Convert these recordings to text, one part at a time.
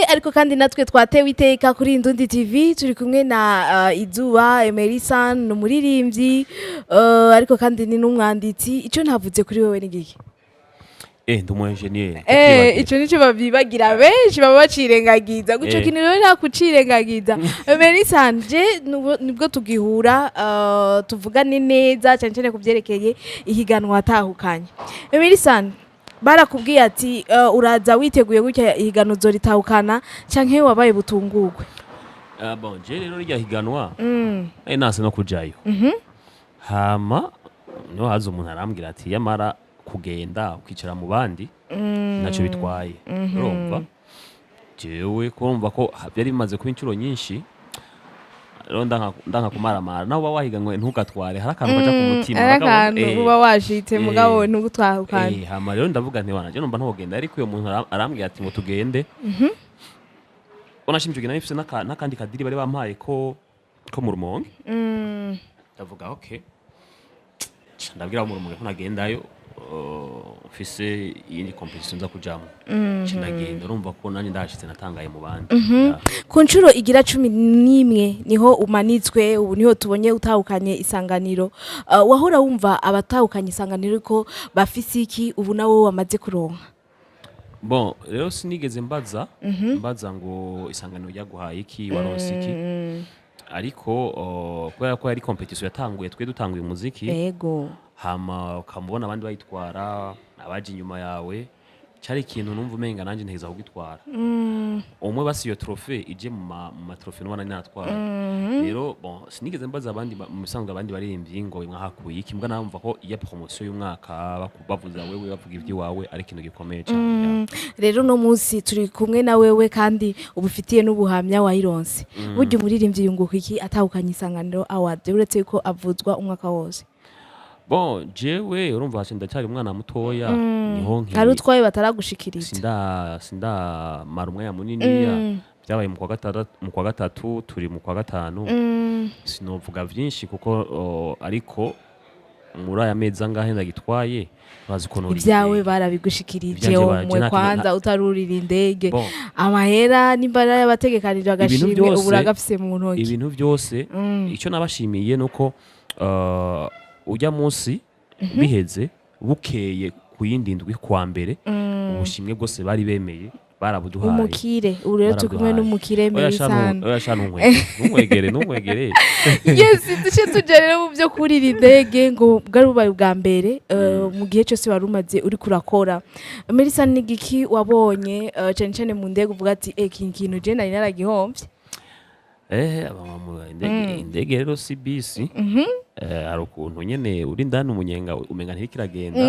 ariko kandi natwe twatewe iteka kuri Indundi TV turi kumwe na Izuba Emery Sun n'umuririmbyi ariko kandi ni n'umwanditsi. Ico ntavuze kuri wewe ni giki? Ndi umu engineer. Ico nico babibagira benshi baba bacirengagiza. Guco kintu rero nta kucirengagiza. Emery Sun je nibwo tugihura tuvugane neza cyane cyane kuvyerekeye ihiganwa atahukanye. Emery Sun barakubwiye ati uraza witeguye gutya ihiganwa zoritahukana canke wabaye butungurwe? Bon, je rero rya higanwa nase no kujayo. Hama no hazo umuntu arambwira ati yamara kugenda ukicara mu bandi naco bitwaye. Urumva? Jewe kumva ko byari bimaze kuba incuro nyinshi. Rero ndanka kumaramara naho bawahiganwe ntugatware harakantu kaja ku mutima harakantu uba washitse mugabo ntugutwahukana. Hama rero ndavuga nti wana je numva ntogenda ariko uyo muntu arambwira ati ngo tugende. Onashimije gena ifise nakandi kadiri bari bampaye ko mu Rumonge. Ndavuga okay. Ndabwira mu Rumonge ko nagendayo ufise yindi competition za kujamo. Cinagenda urumva ko nanye ndashitse natangaye mu bandi. Ku ncuro igira 11 niho umanitswe ubu niho tubonye utahukanye isanganiro. Wahora wumva abatahukanye isanganiro ko bafise iki ubu nawe wamaze kuronka? Bon, rero sinigeze mbaza ngo isanganiro ryaguhaye iki waronse iki. Ariko kubera ko yari competition yatanguye twe dutanguye umuziki. Yego. Hama ukamubona abandi bayitwara abaje inyuma yawe cyari ikintu numva umenga nanje nteza kugitwara. Umwe basi iyo trophée ije mu trophée n'ubana natwara. Rero bon sinigeze mbaza abandi mu bisanzwe abandi baririmbyi ngo mwahakuye iki mbwa namva ko iya promotion y'umwaka bavuza wewe bavuga ivyi wawe ari ikintu gikomeye cyane. Rero no munsi turi kumwe na wewe kandi ubufitiye n'ubuhamya wayironse. Buryo umuririmbyi yunguka iki atahukanye isanganiro award uretse ko avuzwa umwaka wose? Bon, jewe urumva ndacyari umwana mutoya niho nki. Hari utwaye bataragushikiriza. Sinda mara umwanya munini byabaye mu kwa gatatu turi mu kwa gatanu. Sinovuga vyinshi kuko ariko muri aya mezi angahe ndagitwaye bazi ko nuri. Ibyawe barabigushikirije umwe kwanza utarurira indege. Amahera n'imbara y'abategekanije agashimwe uburagafise mu ntoki. Ibintu byose ico nabashimiye nuko ujya munsi biheze bukeye kuyindi ndwi kwa mbere ubushimwe bwose bari bemeye barabuduhaye. Umukire urero tukumwe n'umukire Emery Sun. Numwegere. Yes, duce tujere mu byo kurira indege ngo bwari bubaye bwa mbere mu gihe cyose warumaze uri kurakora. Emery Sun ni giki wabonye cyane cyane mu ndege uvuga ati kintu je nari naragihomvye? Indege rero si bisi. Hari ukuntu nyene uri ndani umunyenga umenga ntirikiragenda.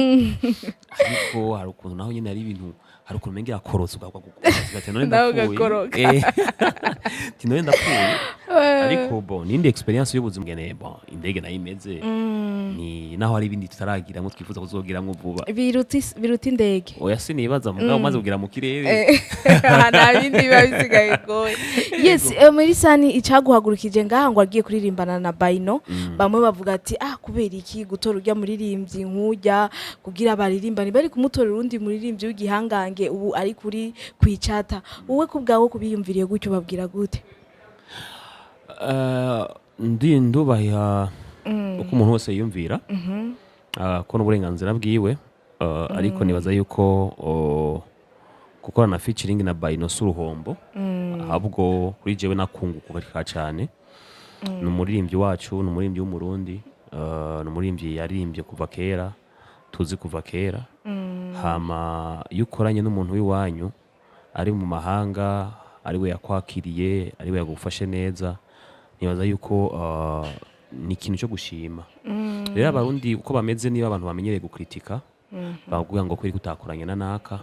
Ariko hari ukuntu naho nyene ari ibintu hari ukuntu umenga yakorotse ugakora none ndapfuye. Tino ndapfuye. Ariko bon nindi experience y'ubuzima ngene bon indege nayo imeze ni naho hari ibindi tutaragira ngo twifuza kuzogiramwo vuba. Biruti indege. Oya sinibaza mugabo maze kugira mu kirere. Nta bindi babisigaye goye. Yes, Emery Sun icaguhagurukije ngaha ngo agiye kuririmbana na Baino. Bamwe bavuga ati kubera iki gutora urya muririmbyi nkujya kugira baririmbani bari kumutora urundi muririmbyi w'igihangange ubu ari kuri kwicata. Uwe kubgaho kubiyumviriye gutyo babwira gute? Ndubaha uko umuntu wese yiyumvira ko n'uburenganzira bwiwe ariko nibaza yuko gukorana featuring na Baino suruhombo ahubwo kuri jewe nakunguka cyane. N'umuririmbyi wacu n'umuririmbyi w'umurundi n'umuririmbyi yaririmbye kuva kera tuzi kuva kera. Hama yukoranye n'umuntu w'iwanyu ari mu mahanga ari we yakwakiriye ari we yagufashe neza nibaza yuko ni ikintu cyo gushima. Rero abarundi uko bameze niba abantu bamenyereye gukritika bavuga ngo kuri kutakoranye na naka.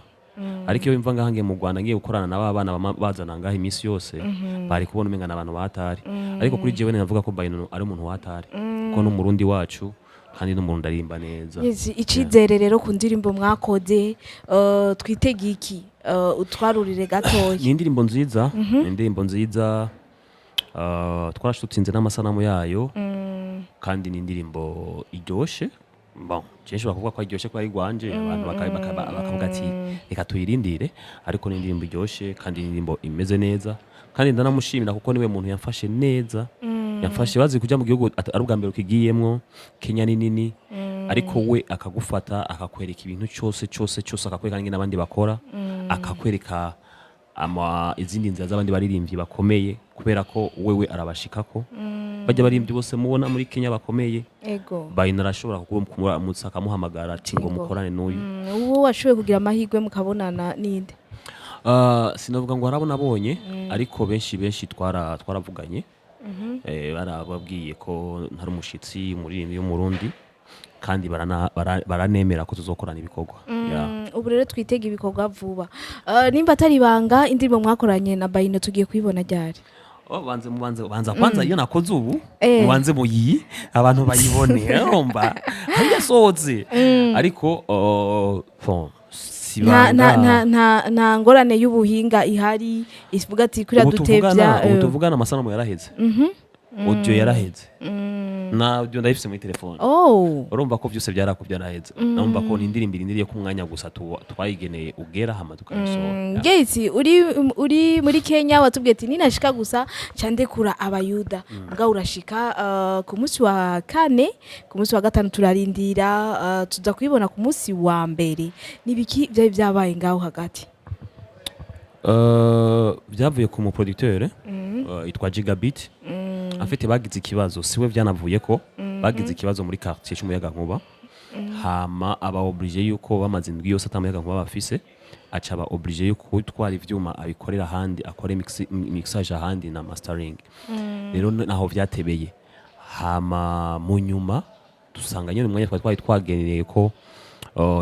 Ariko iyo imva ngahange mu Rwanda ngiye gukorana na babana bazana ngaho imisi yose bari kubona umenga nabantu batari. Ariko kuri jewe navuga ko Baino ari umuntu watari ko n'umurundi wacu kandi n'umurundi arimba neza. Yes, icizere rero ku ndirimbo mwakoze twitege iki utwarurire gatoya. Ni indirimbo nziza twarashutsinze n'amasanamu yayo kandi ni indirimbo iryoshe bon cyesho bakuvuga ko iryoshe ko ari gwanje abantu bakavuga ati reka tuyirindire ariko ni indirimbo iryoshe kandi indirimbo imeze neza kandi ndanamushimira kuko niwe muntu yamfashe neza yamfashe bazi kujya mu gihugu ari ubwa mbere ukigiyemwo Kenya ni nini ariko we akagufata akakwereka ibintu cyose akakwereka n'abandi bakora akakwereka izindi nzira z'abandi baririmbyi bakomeye kubera ko wewe arabashikako bajya baririmbyi bose mubona muri Kenya bakomeye ego bayina arashobora kumutsa akamuhamagara ati ngo mukorane n'uyu uwo washoboye kugira amahirwe mukabonana ninde sinavuga ngo harabonabonye ariko benshi twaravuganye barababwiye ko ntari umushitsi umuririmbyi w'umurundi kandi baranemera ko tuzokorana ibikorwa ubu rero twitega ibikorwa vuba nimba atari banga indirimbo mwakoranye na Bayino tugiye kuyibona ryari banza kwanza iyo nakoze ubu mubanze muyi abantu bayibone urumva hari yasohotse ariko nta ngorane y'ubuhinga ihari ivuga ati kuri dutevya ubu tuvugana amasanamu yaraheze audio yaraheze na audio ndayifise muri telefone urumva ko byose byaraheze urumva ko nindirimbo irindiriye ku mwanya gusa twayigeneye ugera hama tukayisohora Gates uri muri Kenya watubwiye ati ninashika gusa candekura abayuda mbwa urashika ku munsi wa kane ku munsi wa gatanu turarindira tuza kuyibona ku munsi wa mbere nibiki byaye byabaye ngaho hagati byavuye ku mu producteur itwa Gigabit afite bagize ikibazo siwe byanavuye ko bagize ikibazo muri quartier cy'umuyaga nkuba hama aba oblige yuko bamaze indwi yose atamuyaga nkuba bafise aca aba oblige yuko gutwara ivyuma abikorera handi akore mixage handi na mastering rero naho vyatebeye hama mu nyuma dusanga nyine umwanya twari twageneye ko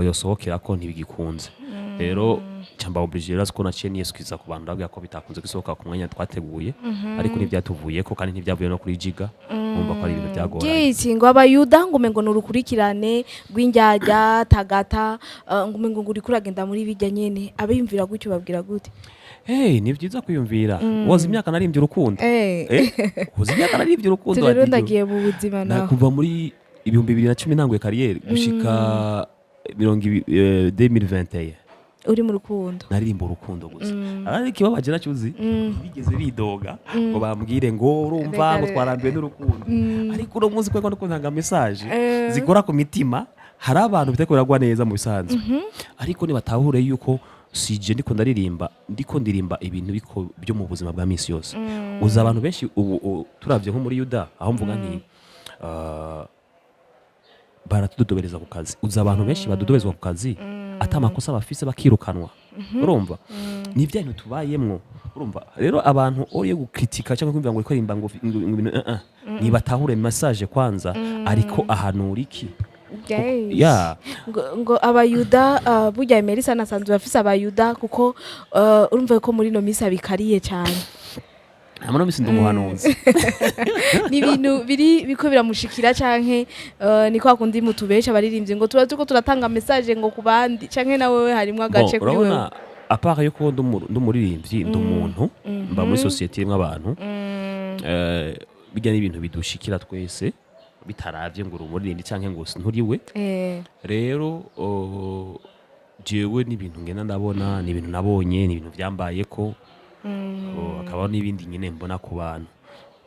yosohokera ko ntibigikunze rero cyamba oblige rasko na cheni yeskiza ku bantu ndabya ko bitakunze gisohoka ku mwanya twateguye ariko ntibyatuvuye ko kandi ntivyavuye no kuri Giga umva ko ari ibintu byagoranye ngo abayuda ngo mengo nurukurikirane rw'injyajya tagata ngo mengo nguri kuragenda muri bijya nyene abiyumvira gutyo babwira gute ni byiza kwiyumvira woza imyaka narimbye urukundo woza imyaka narimbye urukundo rero ndagiye mu buzima naho kuva muri 2010 nangwe kariyeri gushika 2021 uri mu rukundo naririmba urukundo gusa ariko ibabaje nacyuzi bigeze bidoga ngo bambwire ngo urumva ngo twarambiwe n'urukundo ariko uno munsi kweko ndakunda message zikora ku mitima hari abantu bitekoragwa neza mu bisanzwe ariko nibatahure yuko sije ndiko ndirimba ibintu biko byo mu buzima bwa misi yose uza abantu benshi ubu turavye nko muri Yuda aho mvuga nti baratudodobereza ku kazi uza abantu benshi badodoberezwa ku kazi atamakosa bafise bakirukanwa urumva ni byanyu tubayemwo urumva rero abantu oye gukritika cyangwa kumva ngo ikorimba ngo nibatahure message kwanza ariko ahanura iki ngo abayuda burya Emery Sun asanzwe bafise abayuda kuko urumva ko muri no misa bikariye cyane amano misi ndumuhanuzi ni ibintu biko biramushikira canke niko akundi mutubesha baririmbye ngo tuko turatanga message ngo kubandi canke nawe harimwe agace kuri wewe urabona apart yuko ndumuririmbyi ndumuntu mba muri society imwe abantu bijya n'ibintu bidushikira twese bitaravye ngo urumuririmbyi canke ngo nturiwe rero jewe n'ibintu ngena ndabona ni ibintu nabonye ni ibintu byambaye ko akaba n'ibindi nyine mbona ku bantu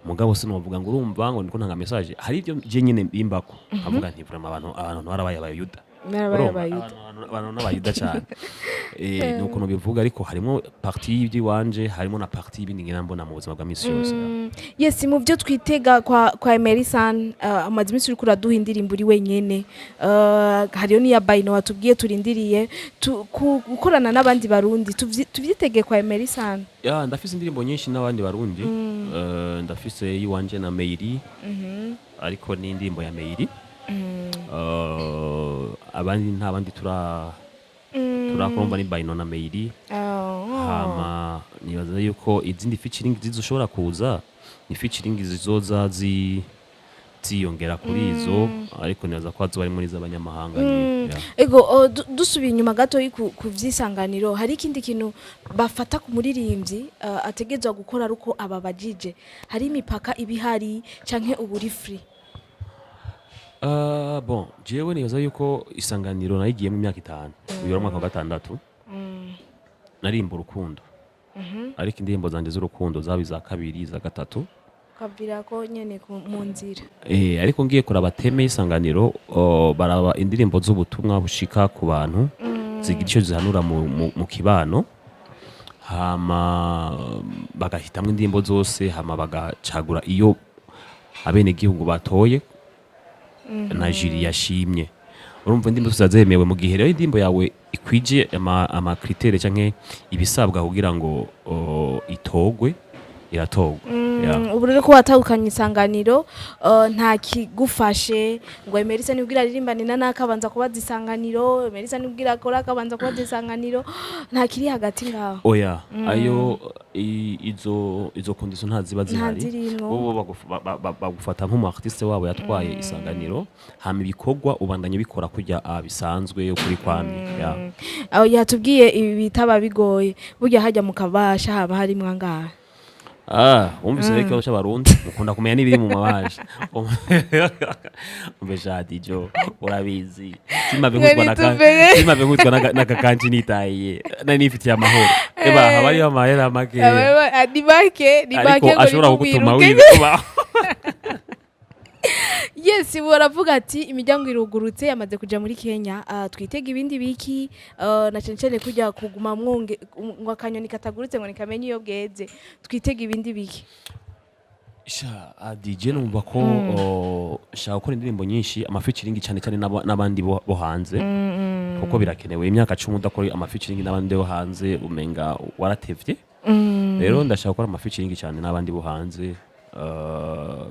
mugabo se novuga ngo urumva ngo ndiko ntanga message hari ibyo je nyine bimbako avuga nti vraiment abantu barabaye abayuda abantu n'abayuda cyane nuko no bivuga ariko harimo partie y'ibyo wanje harimo na partie y'ibindi ngena mbona mu buzima bwa misi yose yes mu byo twitega kwa Emery Sun amazi misi uri kuraduha indirimbo uri wenyene hariyo ni ya Bayino watubwiye turindiriye gukorana n'abandi barundi tuvyitege kwa Emery Sun ndafise indirimbo nyinshi n'abandi barundi ndafise yiwanje na Meiri ariko ni indirimbo ya Meiri abandi nta bandi turakoromba ni Bayino na Meiri hama nibaza yuko izindi featuring zizoshobora kuza ni featuring zizoza ziyongera kuri izo ariko nibaza ko azo bari muri z'abanyamahanga ego dusubiye inyuma gato ku vyisanganiro hari ikindi kintu bafata ku muririmbyi ategezwa gukora aruko aba bajije hari imipaka ibihari canke uburi free Bon jewe nibaza yuko isanganiro nayigiye mu myaka 5 uyu mwaka wa 6 narimba urukundo ariko indirimbo zanje z'urukundo zaba iza kabiri iza gatatu kabira ko nyene mu nzira ariko ngiye kuraba teme isanganiro baraba indirimbo z'ubutumwa bushika ku bantu zigice zihanura mu kibano hama bagahitamwe indirimbo zose hama bagacagura iyo abene gihugu batoye na jiri yashimye urumva indirimbo tuzazemewe mu gihe rero indirimbo yawe ikwije ama critère canke ibisabwa kugira ngo itogwe iratogwa ubu rero ko watahukanye isanganiro nta kigufashe ngo Emery Sun nibwira ririmbane nakabanza kubaza isanganiro Emery Sun nibwira akora akabanza kubaza isanganiro nta kiri hagati ngaho oya ayo izo condition ntaziba zihari bo bagufata nk'umu artiste wabo yatwaye isanganiro hama ibikorwa ubandanye bikora kujya bisanzwe kuri kwami aho yatubwiye ibi bitaba bigoye burya hajya mu kabasha haba hari mwangara umvise rero ikibazo c'abarundi mukunda kumenya n'ibiri mu mabaje umbeja dijo urabizi simave nkutwa n'akakanji nitaye nifitiye amahoro haba ariyo amahera make ariko ashobora kugutuma wiba yes baravuga ati imiryango irugurutse yamaze kuja muri Kenya twitega ibindi biki na cencene kujya kuguma mwonge ngo akanyoni katagurutse ngo nikamenye iyo bweze twitega ibindi biki DJ numva ko shaka gukora indirimbo nyinshi amafeaturing cyane cyane n'abandi bo hanze kuko birakenewe imyaka 10 udakora amafeaturing n'abandi bo hanze umenga waratevye rero ndashaka gukora amafeaturing cyane n'abandi bo hanze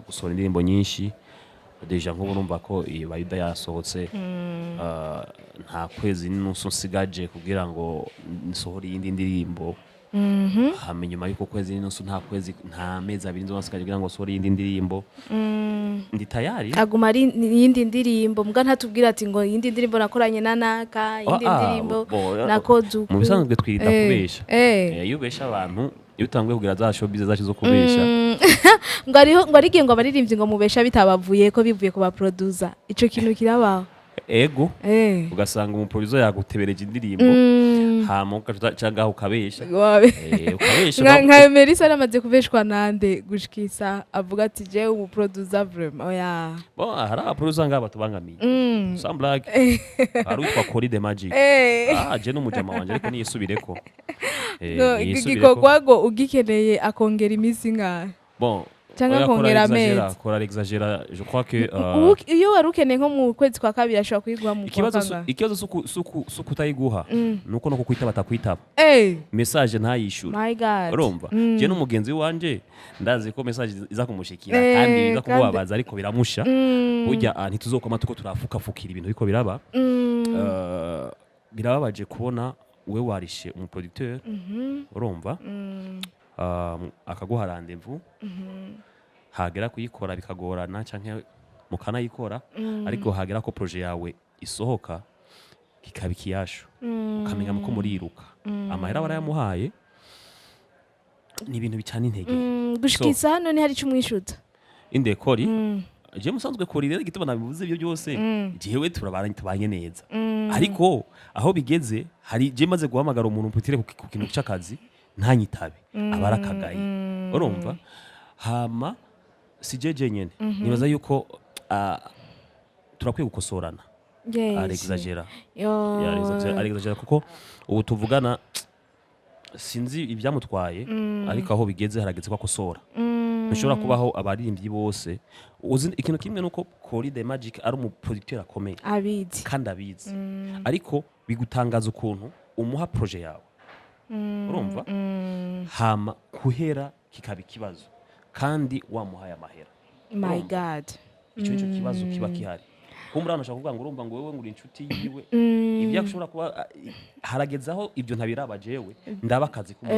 gusohora indirimbo nyinshi deja nk'ubu numva ko Bayuda yasohotse nta kwezi n'unusu nsigaje kugira ngo nsohore iyindi ndirimbo hama nyuma y'uko kwezi n'unusu nta mezi abiri nsigaje kugira ngo nsohore iyindi ndirimbo ndi tayari aguma ari iyindi ndirimbo mbwa ntatubwira ati ngo iyindi ndirimbo nakoranye na naka iyindi ndirimbo nakoze uku mu bisanzwe twirita kubesha iyo ubesha abantu iyo utanguye kugira za showbiz zacu zo kubesha ngo arigiye ngo abaririmbyi ngo mubesha bitabavuye ko bivuye ku ba producer ico kintu kirabaho ego ugasanga umu producer yagutebereje indirimbo hama ugaca ukabesha ukabesha nka Emery Sun amaze kubeshwa nande gushikisa avuga ati je umu producer vraiment oya hari aba producer ngaba tubangamiye some black hari utwa Kolly The Magic je n'umujama wanje ariko niyisubireko igikorwa ugikeneye akongera imisi nka bon cyangwa kongera amezi kora exagera je crois que iyo warukeneye nko mu kwezi kwa kabiri ashobora kuyiguha mu ikibazo suku tayiguha nuko no kukwitaba batakwitaba message ntayishura my god urumva je n'umugenzi wanje ndazi ko message iza kumushikira kandi iza kubabaza ariko biramusha burya ntituzokoma tuko turafukafukira ibintu biko biraba birababaje kubona we warishe umu producteur urumva akaguha rendez-vous hagera kuyikora bikagorana canke mukanayikora ariko hagera ko projet yawe isohoka kikaba ikiyasho ukamenya ko muriruka amahera barayamuhaye ni ibintu bicana intege gushikisa hano ni hari cyumwishuta inde Kolly je musanzwe Kolly rero gituma nabivuze ibyo byose jewe turabanye tubanye neza ariko aho bigeze hari je maze guhamagara umuntu mputire ku kintu cy'akazi ntanyitabe abarakagaye urumva hama sijeje nyene nibaza yuko turakwiye gukosorana exagera exagera kuko ubu tuvugana sinzi ibyamutwaye ariko aho bigeze harageze ko akosora nshobora kubaho abaririmbyi bose uzi ikintu kimwe nuko Kolly The Magic ari umu producteur akomeye abizi kandi abizi ariko bigutangaza ukuntu umuha projet yawe urumva hama kuhera kikaba ikibazo kandi wamuhaye amahera my god icyo kibazo kiba kihari kumurana ashaka kuvuga ngo urumva ngo wewe nguri inshuti yiwe ibyo ashobora kuba haragezaho ibyo ntabiraba jewe ndaba akazi kumwe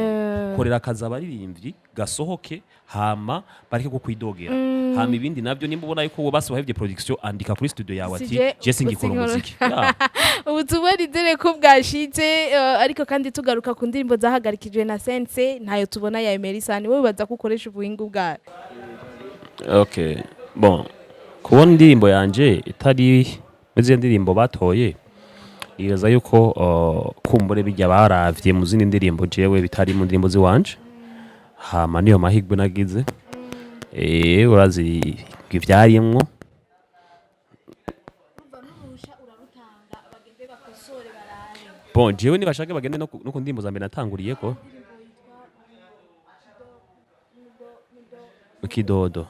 korera akazi abaririmbyi gasohoke hama bareke ko kwidogera hama ibindi nabyo nimba ubona yuko wo basi wahevye production andika kuri studio yawe ati je singikora umuziki ubutumwa nizere ko bwashitse ariko kandi tugaruka ku ndirimbo zahagarikijwe na Sense ntayo tubona ya Emery Sun wowe baza gukoresha ubuhinga bwa okay bon kubona indirimbo yanje itari muri ndirimbo batoye ibaza yuko kumbure bijya baravye mu zindi ndirimbo jewe bitari mu ndirimbo ziwanje hama niyo mahigwe nagize urazi ivyariyemwo bon jewe nibashake bagende no ku ndirimbo za mbere natanguriyeko Kidodo.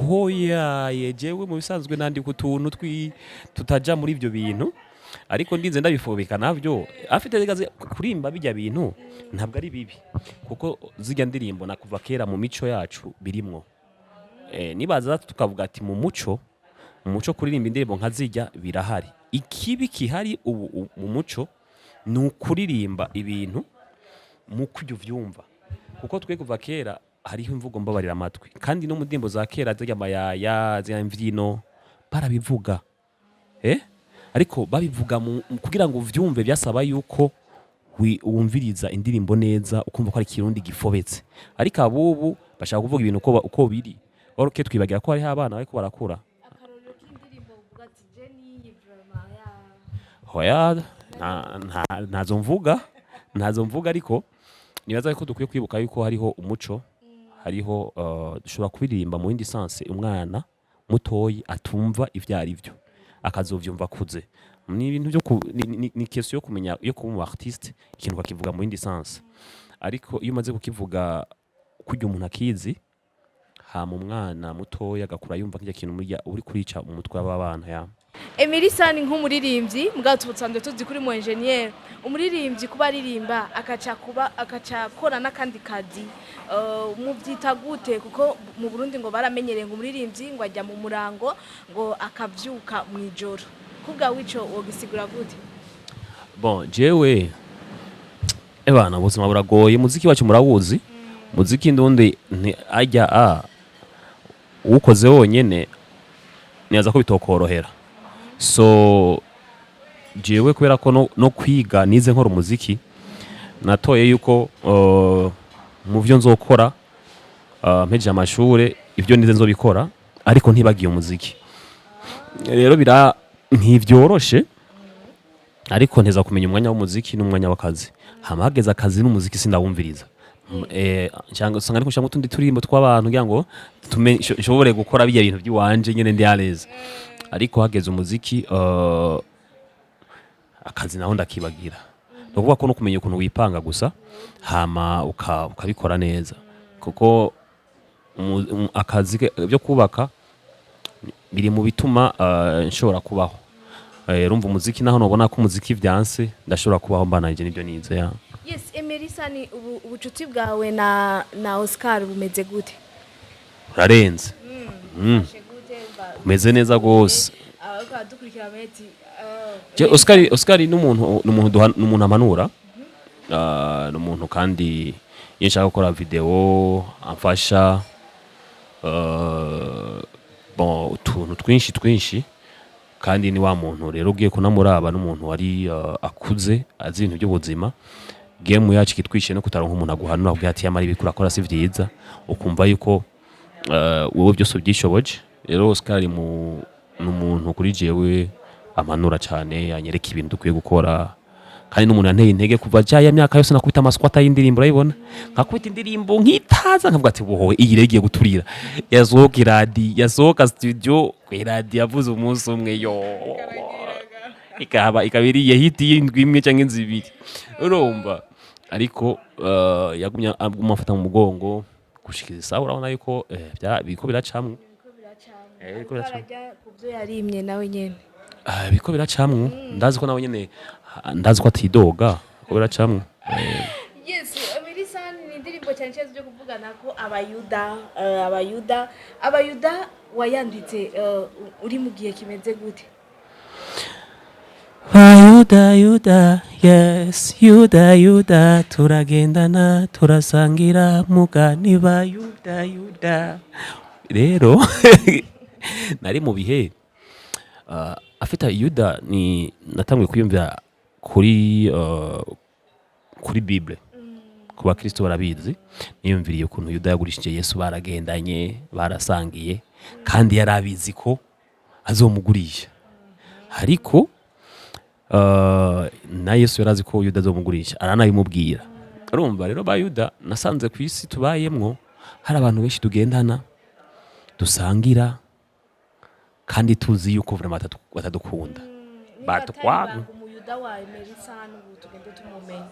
Hoya jewe mu bisanzwe nandika utuntu tutaja muri ivyo bintu ariko ndinze ndabifobeka navyo afite gaze kurimba bijya bintu ntabwo ari bibi kuko zijya ndirimbo nakuva kera mu mico yacu birimwo nibaza tukavuga ati mu muco kuririmba indirimbo nka zijya birahari ikibi kihari mu muco ni ukuririmba ibintu mu kujya uvyumva kuko twe kuva kera hariho imvugo mbabarira amatwi kandi no mu ndirimbo za kera zijya amayaya zijya imvyino barabivuga ariko babivuga kugira ngo uvyumve byasaba yuko wumviriza indirimbo neza ukumva ko ari kirundi gifobetse ariko abubu bashaka kuvuga ibintu uko biri oroke twibagira ko hari abana bariko barakura hoya ntazo mvuga ariko nibaza ko dukwiye kwibuka yuko hariho umuco hariho dushobora kuririmba mu yindi sense umwana mutoyi atumva ivyo ari byo akazovyumva kuze ni ibintu byo ni question yo kumenya yo kuba mu artiste ikintu kakivuga mu yindi sense ariko iyo umaze kukivuga kujya umuntu akizi hama umwana mutoya agakura yumva nk'icyo kintu uri kurica umutwe w'abana ya Emery Sun nk'umuririmbyi mugabo tubutsanzwe tuzi kuri mu engineer umuririmbyi kuba aririmba akaca kora n'akandi kazi muvyita gute kuko mu Burundi ngo baramenyereye ngo umuririmbyi ngo ajya mu murango ngo akavyuka mu ijoro kubwa wico wogisigura gute bon jewe ebana ubuzima buragoye muziki wacu murabuzi muziki ndundi ajya ukoze wonyene niyaza ko bitokorohera so jewe kubera ko no kwiga nize nkora umuziki natoye yuko mu byo nzokora mpeje amashure ibyo nize nzobikora ariko ntibagiye umuziki rero ntivyoroshe ariko nteza kumenya umwanya w'umuziki n'umwanya w'akazi hamageza akazi n'umuziki sindawumviriza cyangwa usanga ariko cyangwa tundi turimbo tw'abantu kugira ngo nshobore gukora bijya bintu by'iwanje nyene ndi aleze ariko hageze umuziki akazi naho ndakibagira no kuvuga ko no kumenya ukuntu wipanga gusa hama ukabikora neza kuko akazi byo kubaka biri mu bituma nshobora kubaho rumva umuziki naho nobona ko umuziki vyanse ndashobora kubaho mbananje nibyo nize ya yes Emery Sun ubucuti bwawe na Oscar bumeze gute urarenze umeze neza gose dukurikira beti Oscar n'umuntu amanura n'umuntu kandi yinshaka gukora video amfasha bon utuntu twinshi kandi ni wa muntu rero ugiye kunamuraba n'umuntu wari akuze azi ibintu by'ubuzima game yacu kitwishe no kutaronka umuntu aguhanura ubwo ati yamara ibikura akora si vyiza ukumva yuko wowe byose byishoboje rero Oscar n'umuntu kuri jewe amanura cyane anyereka ibintu dukwiye gukora kandi n'umuntu yanteye intege kuva jya myaka yose nakubita amasquata y'indirimbo urayibona nkakubita indirimbo nkitaza nkavuga ati bohowe iyi regiye guturira yazoka iradi yasohoka studio iradi yavuze umunsi umwe yo ikabiriye hiti y'indwi imwe cyangwa inzibiri urumva ariko yagumya amufata mu mugongo gushikiriza sawa urabona yuko biko biracamwe biko biracamwe kubyo yarimye nawe nyene biko biracamwe ndazi ko nawe nyene ndazi ko atidoga ko biracamwe yes Emery Sun ni indirimbo cyane cyane byo kuvugana ko abayuda wayanditse uri mu gihe kimeze gute Yuda yes Yuda turagendana turasangira mugani ba Yuda rero nari mu bihe afite Yuda ni natamwe kuyumvira kuri Bible ku bakristo barabizi niyumviriye ukuntu Yuda yagurishije Yesu baragendanye barasangiye kandi yari abizi ko azomugurisha ariko na Yesu yari azi ko Yuda azomugurisha aranabimubwira. Urumva rero ba Yuda nasanze ku isi tubayemwo hari abantu benshi tugendana dusangira kandi tuzi yuko vraiment batadukunda batwanga. Umuyuda wa Emery Sun ubu tugende tumumenye.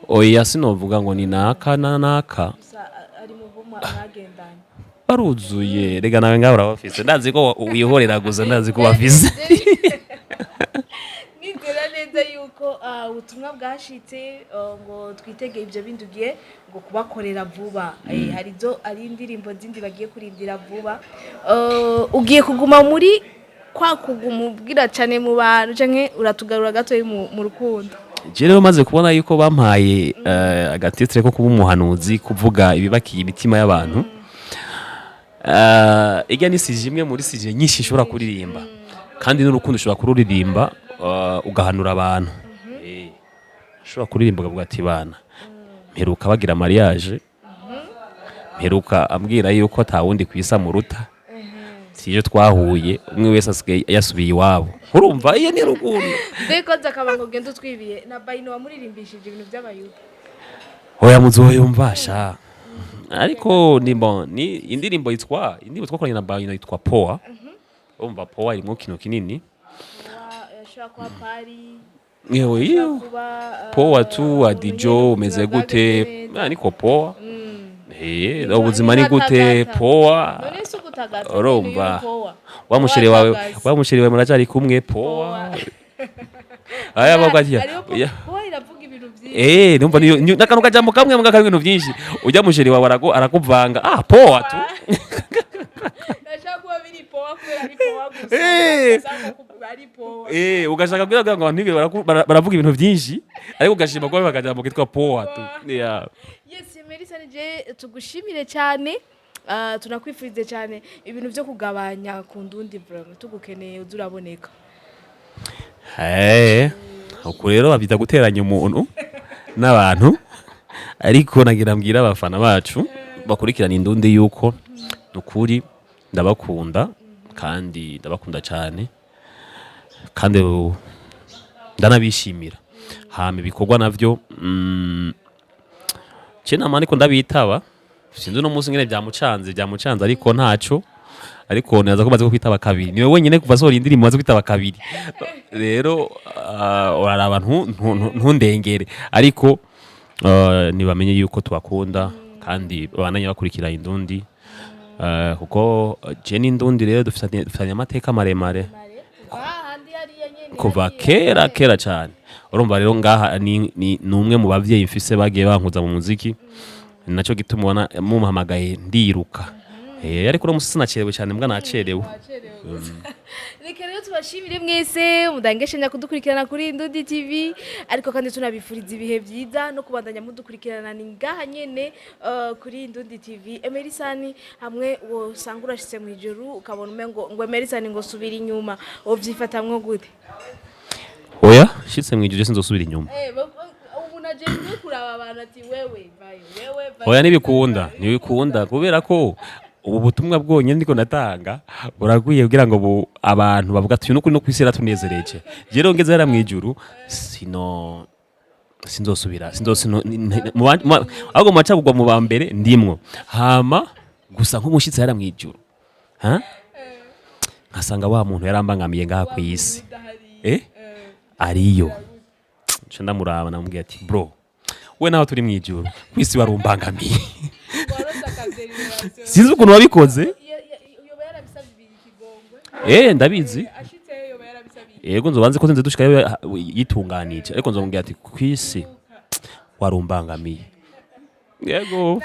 Oya sinovuga ngo ni naka na naka ari mu buma mwagendanye baruzuye rega nawe ngaho urabafise ndazi ko wihorera gusa ndazi ko bafise. Nizera neza yuko ubutumwa bwashitse ngo twitege ibyo bindugiye ngo kubakorera vuba. Ari indirimbo zindi bagiye kurindira vuba. Ugiye kuguma muri kwa kugumubwira cyane mu bantu canke uratugarura gato mu rukundo. Je rero maze kubona yuko bampaye agatitre ko kuba umuhanuzi kuvuga ibibakiye imitima y'abantu. Ega ni sije imwe muri sije nyinshi ishobora kuririmba kandi n'urukundo ushobora kururirimba ugahanura abantu. Ushobora kuririmba ukavuga ati bana mperuka bagira mariage, mperuka ambwira yuko atawundi kwisa muruta, sije twahuye umwe wese asigaye yasubiye iwabo. Urumva iyo ni rukundo mbeko zakabango gendo twibiye na Bayino wamuririmbishije ibintu by'abayuda. Oya muzoyumvasha ariko ni indirimbo twakoranye na Bayino yitwa Poa. Urumva Poa irimo kino kinini yashaka kwa pari yewe Poa tu adijo umeze gute niko Poa. Ubuzima ni gute Poa. Urumva wamushiri wawe muracari kumwe Poa. Aya bagajya Poa iravuga ibintu byinshi. Numva niyo nakano kajambo kamwe mga ibintu byinshi ujya mushiri wawe arakuvanga Poa tu. Nashaka biri Poa kubera ari Poa gusa. Ari Poa. Ugashaka kugira ngo abantu baravuga ibintu byinshi ariko ugashima ko bakajambo kitwa Poa tu. Yes, Emery Sun je tugushimire cyane. Tunakwifurize cyane ibintu byo kugabanya ku ndundi vraiment tugukeneye uzuraboneka. Uko rero babita guteranya umuntu n'abantu ariko nagira mbwira abafana bacu bakurikirana indundi yuko nukuri ndabakunda kandi ndabakunda cyane kandi ndanabishimira hame bikorwa navyo cena mani ko ndabitaba sinzi no musi ngene byamucanze ariko ntaco ariko naza ko baze kwitaba kabiri niwe wenyine kuva so indirimbo baze kwitaba kabiri rero uraraba ntundengere ariko nibamenye yuko tubakunda kandi bananye bakurikira indundi kuko je n'indundi rero dufitanye amateka maremare kuva kera cyane. Urumva rero ngaha ni umwe mu bavyeyi mfise bagiye bankuza mu muziki naco gituma ubona mumpamagaye ndiruka. Ariko ro musisi nacerewe cyane mbwa nacerewe. Reka rero tubashimire mwese mudangeshanya kudukurikirana kuri Indundi TV ariko kandi tunabifuriza ibihe byiza no kubandanya mudukurikirana ni ngaha nyene kuri Indundi TV. Emery Sun hamwe wo sangura shitse mu ijuru ukabona ngo Emery Sun ngo subira inyuma ovyifatamwe gute? Oya shitse mu ijuru sinzosubira inyuma. Ubu naje kuraba abantu ati wewe oya nibikunda kubera ko ubu butumwa bwonyine ndiko natanga buragwiye kugira ngo abantu bavuga ati no kwisera tunezereje. Rero ngeze hera mu ijuru sinzosubira ahubwo maca kugwa mu bambere ndimwo hama gusa nk'umushitsi hera mu ijuru nkasanga wa muntu yarambangamiye ngaha ku isi ariyo nca ndamuraba namubwiye ati bro we naho turi mu ijuru ku isi warumbangamiye. Sinzi ukuntu wabikoze. Ndabizi. Yego nzobanze ko nze dushikayo yitunganije ariko nzomubwira ati kwisi warumbangamiye. Yego.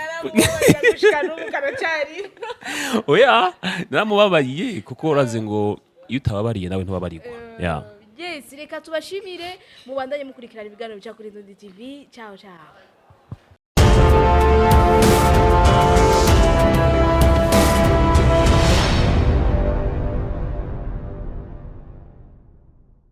Oya naramubabariye kuko uraze ngo iyo utababariye nawe ntubabarirwa. Yes, reka tubashimire mubandanye mukurikirana ibiganiro bya kuri Indundi TV. Ciao ciao.